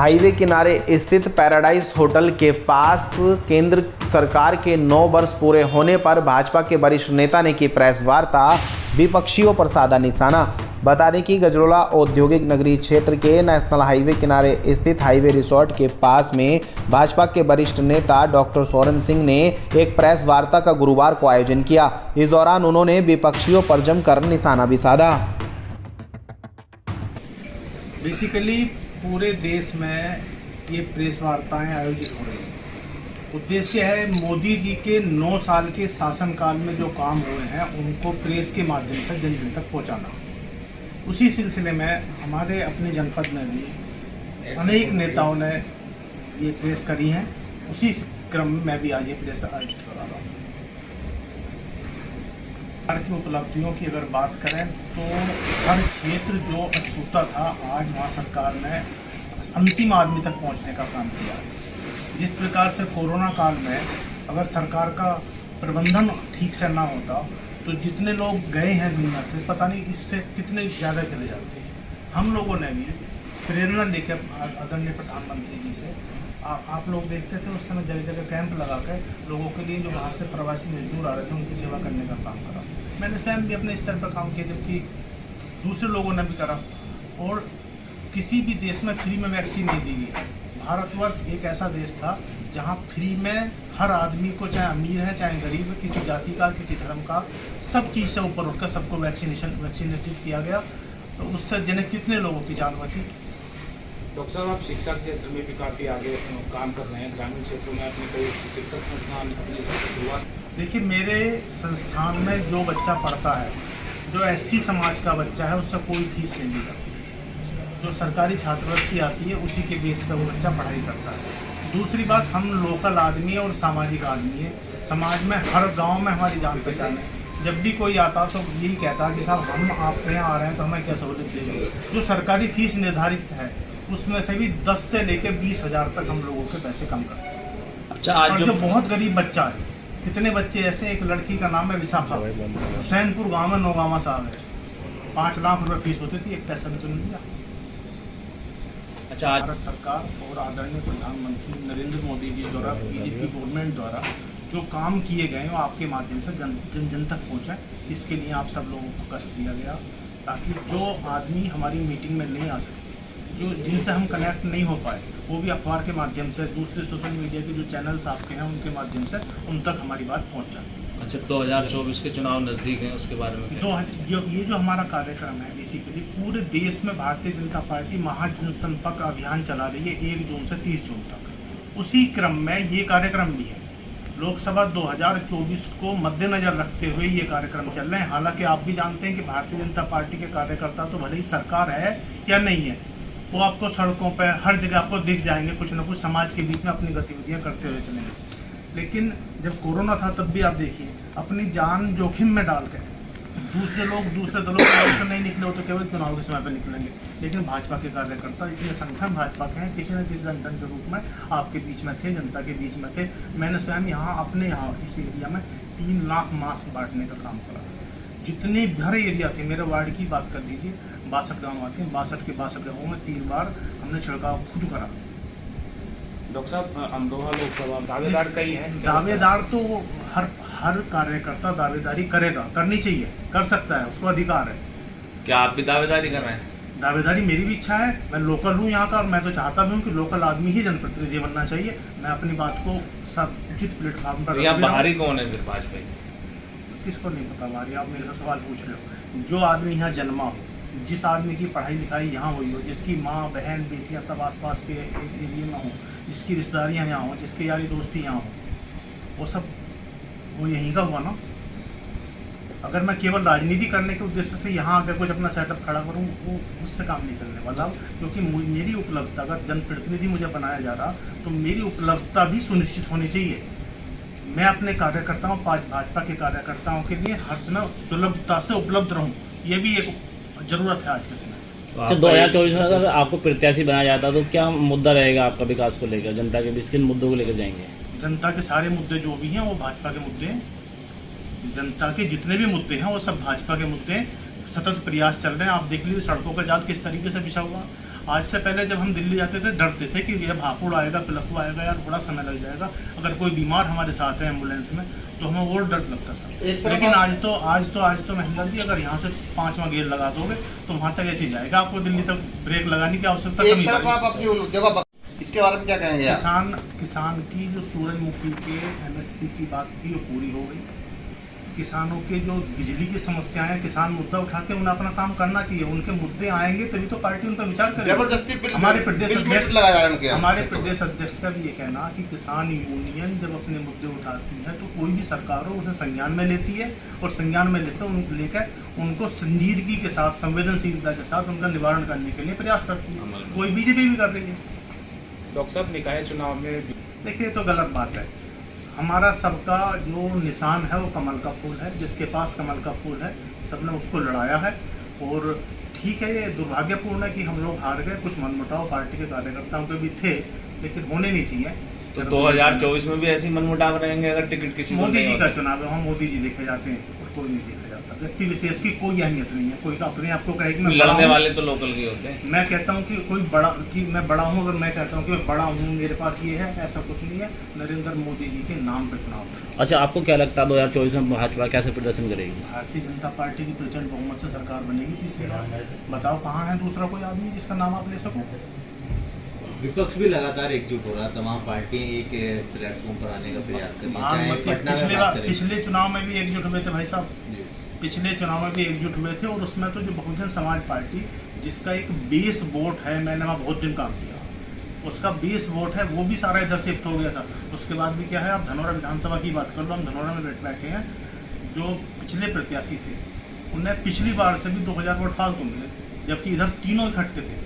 Highway किनारे स्थित paradise hotel के पास केंद्र सरकार के 9 वर्ष पूरे होने पर भाजपा के वरिष्ठ नेता ने की प्रेस वार्ता, विपक्षियों पर साधा निशाना। बता दें कि गजरौला औद्योगिक नगरी क्षेत्र के नेशनल हाईवे किनारे स्थित हाईवे रिसोर्ट के पास में भाजपा के वरिष्ठ नेता डॉक्टर सोरेन सिंह ने एक प्रेस वार्ता का गुरुवार को आयोजन किया। इस दौरान उन्होंने विपक्षियों पर जमकर निशाना भी साधा। बेसिकली पूरे देश में ये प्रेस वार्ताएं आयोजित हो रही हैं। उद्देश्य है मोदी जी के 9 साल के शासनकाल में जो काम हुए हैं उनको प्रेस के माध्यम से जन जन तक पहुंचाना। उसी सिलसिले में हमारे अपने जनपद में भी अनेक नेताओं ने ये प्रेस करी है। उसी क्रम में मैं भी आज ये प्रेस आयोजित करा रहा हूँ। सरकार की उपलब्धियों की अगर बात करें तो हर क्षेत्र जो अछूता था, आज वहाँ सरकार ने अंतिम आदमी तक पहुँचने का काम किया। जिस प्रकार से कोरोना काल में अगर सरकार का प्रबंधन ठीक से ना होता तो जितने लोग गए हैं दुनिया से, पता नहीं इससे कितने ज़्यादा चले जाते हैं। हम लोगों ने भी प्रेरणा लेकर आदरणीय प्रधानमंत्री जी से, आप लोग देखते थे उस समय जगह जगह कैंप लगा कर लोगों के लिए जो बाहर से प्रवासी मजदूर आ रहे थे उनकी सेवा करने का काम करा। मैंने स्वयं भी अपने स्तर पर काम किया, जबकि दूसरे लोगों ने भी करा। और किसी भी देश में फ्री में वैक्सीन नहीं दी गई। भारतवर्ष एक ऐसा देश था जहां फ्री में हर आदमी को, चाहे अमीर है चाहे गरीब है, किसी जाति का किसी धर्म का, सब चीज़ से ऊपर उठकर सबको वैक्सीनेटेड किया गया। तो उससे जने कितने लोगों की जान बची। डॉक्टर साहब, आप शिक्षा क्षेत्र में भी काफ़ी आगे काम कर रहे हैं। ग्रामीण क्षेत्रों में अपने कई शिक्षक संस्थान अपनी शुरुआत। देखिए, मेरे संस्थान में जो बच्चा पढ़ता है, जो SC समाज का बच्चा है, उससे कोई फीस नहीं ली जाती। जो सरकारी छात्रवृत्ति आती है उसी के बेस पर वो बच्चा पढ़ाई करता है। दूसरी बात, हम लोकल आदमी है और सामाजिक आदमी है। समाज में हर गांव में हमारी जान पहचान है। जब भी कोई आता तो यही कहता कि साहब हम आपके यहाँ आ रहे हैं तो हमें क्या सहूलियत देंगे। जो सरकारी फीस निर्धारित है उसमें से भी 10 से लेकर 20,000 तक हम लोगों के पैसे कम करते हैं। अच्छा, आज जो बहुत गरीब बच्चा है, कितने बच्चे ऐसे, एक लड़की का नाम है विशाखा, हुसैनपुर गाँव में नौगावा साहब है, 5 लाख रुपये फीस होती थी, एक पैसा भी तो नहीं दिया। अच्छा, आज भारत सरकार और आदरणीय प्रधानमंत्री नरेंद्र मोदी जी द्वारा, BJP गवर्नमेंट द्वारा जो काम किए गए वो आपके माध्यम से जन जन तक पहुँचाएँ। इसके लिए आप सब लोगों को कष्ट दिया गया, ताकि जो आदमी हमारी मीटिंग में नहीं आ सकते, जो जिनसे हम कनेक्ट नहीं हो पाए, वो भी अखबार के माध्यम से, दूसरे सोशल मीडिया के जो चैनल्स आपके हैं उनके माध्यम से उन तक हमारी बात पहुँच जाए। अच्छा, 2024 के चुनाव नज़दीक हैं, उसके बारे में ये जो हमारा कार्यक्रम है, बेसिकली पूरे देश में भारतीय जनता पार्टी महाजनसंपर्क अभियान चला रही है 1 जून से 30 जून तक। उसी क्रम में ये कार्यक्रम भी है। लोकसभा 2024 को मद्देनजर रखते हुए ये कार्यक्रम चल रहे हैं। हालांकि आप भी जानते हैं कि भारतीय जनता पार्टी के कार्यकर्ता तो भले ही सरकार है या नहीं है, वो आपको सड़कों पर हर जगह आपको दिख जाएंगे, कुछ ना कुछ समाज के बीच में अपनी गतिविधियाँ करते हुए चलेंगे। लेकिन जब कोरोना था तब भी आप देखिए, अपनी जान जोखिम में डाल कर दूसरे लोग, दूसरे दलों के लोग तो नहीं निकले, हो तो केवल चुनाव के समय पर निकलेंगे। लेकिन भाजपा के कार्यकर्ता इतने संगठन भाजपा के हैं, किसी न किसी संगठन के रूप में आपके बीच में थे, जनता के बीच में थे। मैंने स्वयं अपने यहाँ इस एरिया में 3 लाख मास्क बांटने का काम करा। जितने भर एरिया थे, मेरे वार्ड की बात कर लीजिए, 62 गाँव आते हैं, 62 के 62 गाँवों में 3 बार हमने छिड़काव खुद करा। डॉक्टर साहब, अमरोहा लोकसभा दावेदार कई हैं। दावेदार तो हर कार्यकर्ता दावेदारी करेगा, करनी चाहिए, कर सकता है, उसको अधिकार है। क्या आप भी दावेदारी कर रहे हैं? दावेदारी मेरी भी इच्छा है। मैं लोकल हूँ यहाँ का, और मैं तो चाहता भी हूँ कि लोकल आदमी ही जनप्रतिनिधि बनना चाहिए। मैं अपनी बात को सब उचित प्लेटफॉर्म पर यहाँ बाहरी कौन है फिर भाजपा? किसको नहीं पता बाहरी, आप मेरे से सवाल पूछ रहे हो। जो आदमी यहाँ जन्मा हो, जिस आदमी की पढ़ाई लिखाई यहाँ हुई हो, जिसकी माँ बहन बेटियाँ सब आसपास के एरिया में हो, जिसकी रिश्तेदारियाँ यहाँ हो, जिसके यारी दोस्ती यहाँ हो, वो सब वो यहीं का हुआ ना। अगर मैं केवल राजनीति करने के उद्देश्य से यहाँ आकर कुछ अपना सेटअप खड़ा करूँ, वो उससे काम नहीं चलने वाला। क्योंकि मेरी उपलब्धता, अगर जनप्रतिनिधि मुझे बनाया जा रहा तो मेरी उपलब्धता भी सुनिश्चित होनी चाहिए। मैं अपने कार्यकर्ताओं, भाजपा के कार्यकर्ताओं के लिए हर समय सुलभता से उपलब्ध रहूँ, ये भी एक ज़रूरत है आज के समय। तो 2024 में अगर आपको प्रत्याशी बनाया जाता तो क्या मुद्दा रहेगा आपका विकास को लेकर, जनता के बीच किन मुद्दों को लेकर जाएंगे? जनता के सारे मुद्दे जो भी हैं वो भाजपा के मुद्दे हैं। जनता के जितने भी मुद्दे हैं वो सब भाजपा के मुद्दे हैं। सतत प्रयास चल रहे हैं। आप देख लीजिए सड़कों का जाल किस तरीके से बिछा हुआ। आज से पहले जब हम दिल्ली जाते थे डरते थे कि यह भापुड़ आएगा, पिलखू आएगा, यार बड़ा समय लग जाएगा। अगर कोई बीमार हमारे साथ है एम्बुलेंस में तो हमें और डर लगता था। लेकिन आज तो महेंद्र जी, अगर यहाँ से 5वां गेयर लगा दोगे तो वहाँ तक ऐसे ही जाएगा, आपको दिल्ली तक ब्रेक लगाने की आवश्यकता एक कम ही तरफ पड़ेगी। आप अपनी जगह, इसके बारे में क्या कहेंगे आप? किसान की जो सूरजमुखी के MSP की बात थी वो पूरी हो गई। किसानों के जो बिजली की समस्याएं हैं, किसान मुद्दा उठाते हैं, उन्हें अपना काम करना चाहिए। उनके मुद्दे आएंगे तभी तो पार्टी उन पर विचार करेगी। जबरदस्ती बिल हमारे प्रदेश अध्यक्ष लगाया जा रहा है उनके यहाँ। हमारे प्रदेश अध्यक्ष का भी ये कहना कि किसान यूनियन जब अपने मुद्दे उठाती है तो कोई भी सरकार हो उसे संज्ञान में लेती है और संज्ञान में लेकर उनको संजीदगी के साथ, संवेदनशीलता के साथ उनका निवारण करने के लिए प्रयास करती है। कोई बीजेपी भी कर रही है। डॉक्टर साहब, निकाय चुनाव में देखिए, तो गलत बात है। हमारा सबका जो निशान है वो कमल का फूल है। जिसके पास कमल का फूल है सबने उसको लड़ाया है। और ठीक है, ये दुर्भाग्यपूर्ण है कि हम लोग हार गए। कुछ मनमुटाव पार्टी के कार्यकर्ताओं के भी थे, लेकिन होने नहीं चाहिए। तो 2024 में भी ऐसे ही मनमुटाव रहेंगे अगर टिकट किसी को मोदी नहीं जी होता? का चुनाव है, वहाँ मोदी जी देखे जाते हैं और कोई नहीं देखा जाता। व्यक्ति विशेष की कोई अहमियत नहीं है। कोई का अपने आप को कहे कि मैं बड़ा लड़ने हूँ। वाले तो लोकल के होते हैं। मैं कहता हूँ कि मैं बड़ा हूँ, अगर मैं कहता हूँ कि मैं बड़ा हूँ, मेरे पास ये है, ऐसा कुछ नहीं है। नरेंद्र मोदी जी के नाम पर चुनाव है। अच्छा, आपको क्या लगता है 2024 में भाजपा कैसे प्रदर्शन करेगी? भारतीय जनता पार्टी की प्रचंड बहुमत से सरकार बनेगी तीसरी बार। बताओ कहाँ है दूसरा कोई आदमी जिसका नाम आप ले सको? विपक्ष भी लगातार एकजुट हो रहा, तमाम पार्टियां एक प्लेटफॉर्म पर आने का प्रयास कर रही हैं। चाहे पटना में बात करें, पिछले चुनाव में भी एकजुट हुए थे भाई साहब। जी। पिछले चुनाव में भी एकजुट हुए थे और उसमें तो जो बहुजन समाज पार्टी जिसका एक बेस वोट है, मैंने वहाँ बहुत दिन काम किया, उसका बेस वोट है, वो भी सारा इधर शिफ्ट हो गया था। उसके बाद भी क्या है, आप धनौरा विधानसभा की बात कर लो, हम धनौरा में बैठे हैं। जो पिछले प्रत्याशी थे उन्हें पिछली बार से भी 2000 वोट फालतू मिले थे, जबकि इधर तीनों इकट्ठे थे।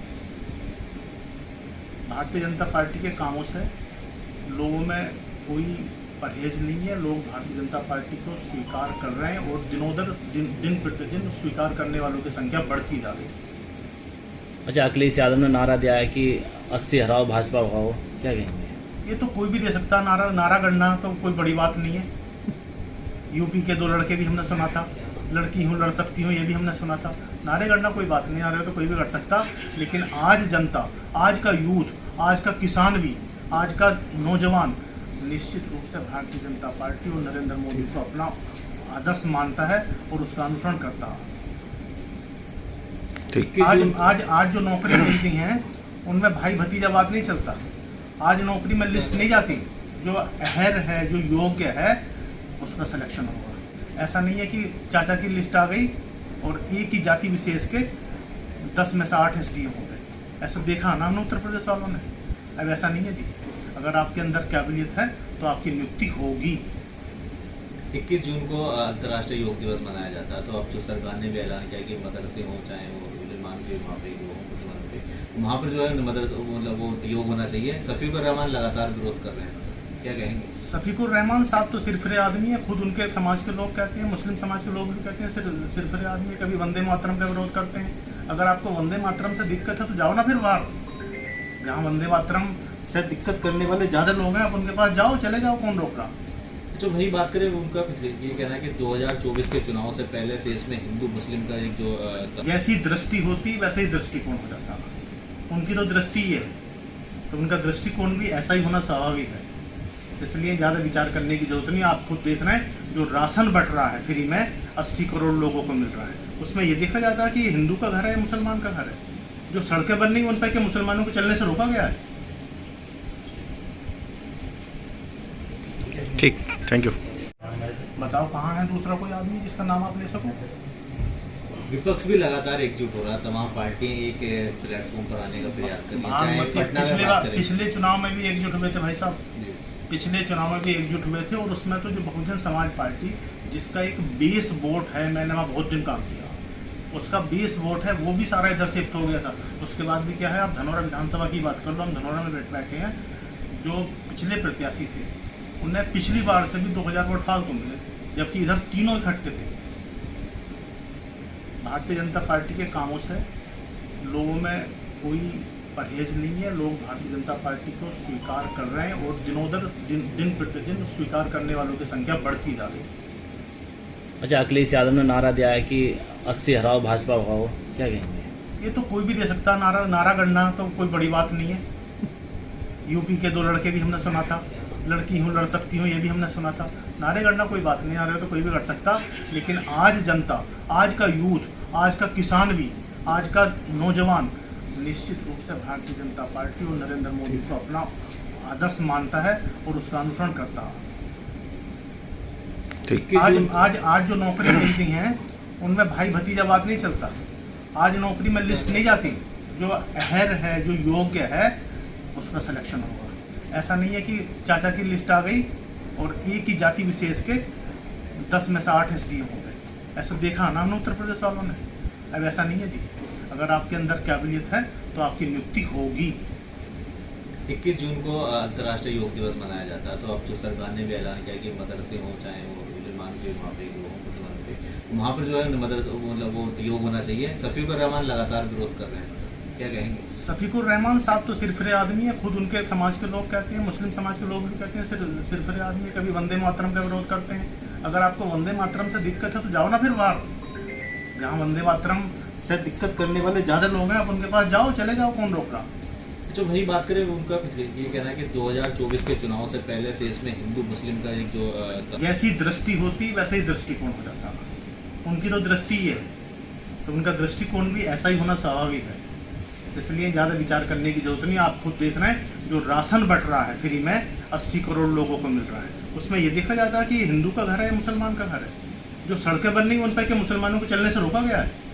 भारतीय जनता पार्टी के कामों से लोगों में कोई परहेज नहीं है। लोग भारतीय जनता पार्टी को स्वीकार कर रहे हैं और दिन प्रतिदिन स्वीकार करने वालों की संख्या बढ़ती जा रही है। अच्छा, अखिलेश यादव ने नारा दिया है कि 80 हराओ भाजपा भगाओ, क्या कहेंगे? ये तो कोई भी दे सकता है नारा गढ़ना, तो कोई बड़ी बात नहीं है। यूपी के 2 लड़के भी हमने सुना था, लड़की हूँ लड़ सकती हूँ, ये भी हमने सुना था। नारे गढ़ना कोई बात नहीं, नारे तो कोई भी कर सकता। लेकिन आज जनता, आज का यूथ, आज का किसान भी, आज का नौजवान निश्चित रूप से भारतीय जनता पार्टी और नरेंद्र मोदी को अपना आदर्श मानता है और उसका अनुसरण करता है। आज जो नौकरी मिलती हैं उनमें भाई भतीजावाद नहीं चलता। आज नौकरी में लिस्ट नहीं जाती, जो अहल है, जो योग्य है, उसका सिलेक्शन होगा। ऐसा नहीं है कि चाचा की लिस्ट आ गई और एक ही जाति विशेष के 10 में से 8 SDM हो गए। ऐसा देखा ना हमने उत्तर प्रदेश वालों ने। अब ऐसा नहीं है जी, अगर आपके अंदर काबिलियत है तो आपकी नियुक्ति होगी। 21 जून को अंतर्राष्ट्रीय योग दिवस मनाया जाता है, तो अब तो सरकार ने भी ऐलान किया कि मदरसे हों, चाहे वो मुसलमान के वहाँ पे हो, मुसलमान पे वहाँ पर जो है मदरसा, मतलब वो योग होना चाहिए। शफीकुर रहमान लगातार विरोध कर रहे हैं, क्या कहेंगे? शफीकुर रहमान साहब तो सिरफिरे आदमी है, खुद उनके समाज के लोग कहते हैं, मुस्लिम समाज के लोग भी कहते हैं सिरफिरे आदमी है। कभी वंदे मातरम का विरोध करते हैं। अगर आपको वंदे मातरम से दिक्कत है तो जाओ ना फिर बाहर, जहाँ वंदे मातरम से दिक्कत करने वाले ज़्यादा लोग हैं, आप उनके पास जाओ, चले जाओ, कौन रोक रहा? जो वही बात करें, उनका ये कहना है कि 2024 के चुनाव से पहले देश में हिंदू मुस्लिम का एक जो जैसी दृष्टि होती वैसे ही दृष्टिकोण हो जाता। उनकी तो दृष्टि है, तो उनका दृष्टिकोण भी ऐसा ही होना स्वाभाविक है। इसलिए ज़्यादा विचार करने की जरूरत नहीं। आप खुद देख रहे हैं, जो राशन बट रहा है फ्री में 80 करोड़ लोगों को मिल रहा है, उसमें ये देखा जाता है कि ये हिंदू का घर है, मुसलमान का घर है। जो सड़कें बन रही उन पर क्या मुसलमानों को चलने से रोका गया है? ठीक, थैंक यू। बताओ कहाँ है दूसरा कोई आदमी जिसका नाम आप ले सको? विपक्ष भी लगातार एकजुट हो रहा, तमाम पार्टियां एक प्लेटफॉर्म पर आने का प्रयास कर रही हैं। चाहे पटना में बात करें, पिछले चुनाव में भी एकजुट हुए थे भाई साहब। जी। पिछले चुनाव में भी एकजुट हुए थे और उसमें तो जो बहुजन समाज पार्टी जिसका एक बेस वोट है, मैंने वहाँ बहुत दिन काम किया, उसका बेस वोट है, वो भी सारा इधर शिफ्ट हो गया था। उसके बाद भी क्या है, आप धनौरा विधानसभा की बात कर लो, हम धनौरा में बैठे हैं। जो पिछले प्रत्याशी थे उन्हें पिछली बार से भी 2000 वोट फालतू मिले थे, जबकि इधर तीनों इकट्ठे थे। भारतीय जनता पार्टी के कामों से लोगों में कोई परहेज नहीं है। लोग भारतीय जनता पार्टी को स्वीकार कर रहे हैं और दिन प्रतिदिन स्वीकार करने वालों की संख्या बढ़ती जा रही है। अच्छा, अखिलेश यादव ने नारा दिया है कि 80 हराओ भाजपा भगाओ, क्या कहेंगे? ये तो कोई भी दे सकता है नारा। नारा गढ़ना तो कोई बड़ी बात नहीं है। यूपी के 2 लड़के भी हमने सुना था, लड़की हूँ लड़ सकती हूँ, ये भी हमने सुना था। नारे गढ़ना कोई बात नहीं, नारे तो कोई भी गढ़ सकता। लेकिन आज जनता, आज का यूथ, आज का किसान भी, आज का नौजवान निश्चित रूप से भारतीय जनता पार्टी और नरेंद्र मोदी को अपना आदर्श मानता है और उसका अनुसरण करता है। आज जो नौकरी मिलती हैं उनमें भाई भतीजावाद नहीं चलता। आज नौकरी में लिस्ट नहीं जाती, जो अहर है, जो योग्य है, उसका सिलेक्शन होगा। ऐसा नहीं है कि चाचा की लिस्ट आ गई और एक ही जाति विशेष के 10 में से 8 SDM हो गए। ऐसा देखा ना हमने उत्तर प्रदेश वालों ने। अब ऐसा नहीं है जी, अगर आपके अंदर काबिलियत है तो आपकी नियुक्ति होगी। 21 जून को अंतर्राष्ट्रीय योग दिवस मनाया जाता है, तो अब जो सरकार ने भी ऐलान किया कि मदरसे हो चाहे वो उलेमा के वहाँ पे मुसलमान पे, वहाँ पर जो है मदरसा मतलब वो योग होना चाहिए। शफीकुर रहमान लगातार विरोध कर रहे हैं, क्या कहेंगे? शफीकुर रहमान साहब तो सिरफिरे आदमी है, खुद उनके समाज के लोग कहते हैं, मुस्लिम समाज के लोग भी कहते हैं सिरफिरे आदमी। कभी वंदे मातरम का विरोध करते हैं। अगर आपको वंदे मातरम से दिक्कत है तो जाओ ना फिर बाहर, जहाँ वंदे मातरम से दिक्कत करने वाले ज़्यादा लोग हैं, आप उनके पास जाओ, चले जाओ, कौन रोक रहा? जो वही बात करें उनका ये कहना है कि 2024 के चुनाव से पहले देश में हिंदू मुस्लिम का एक जो जैसी दृष्टि होती वैसे ही दृष्टिकोण हो जाता। उनकी तो दृष्टि है तो उनका दृष्टिकोण भी ऐसा ही होना स्वाभाविक है। इसलिए ज़्यादा विचार करने की जरूरत नहीं। आप खुद देख रहे हैं जो राशन बट रहा है फ्री में 80 करोड़ लोगों को मिल रहा है, उसमें ये देखा जाता है कि हिंदू का घर है या मुसलमान का घर है। जो सड़कें बन रही हैं उन पर क्या मुसलमानों को चलने से रोका गया है?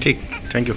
ठीक, थैंक यू।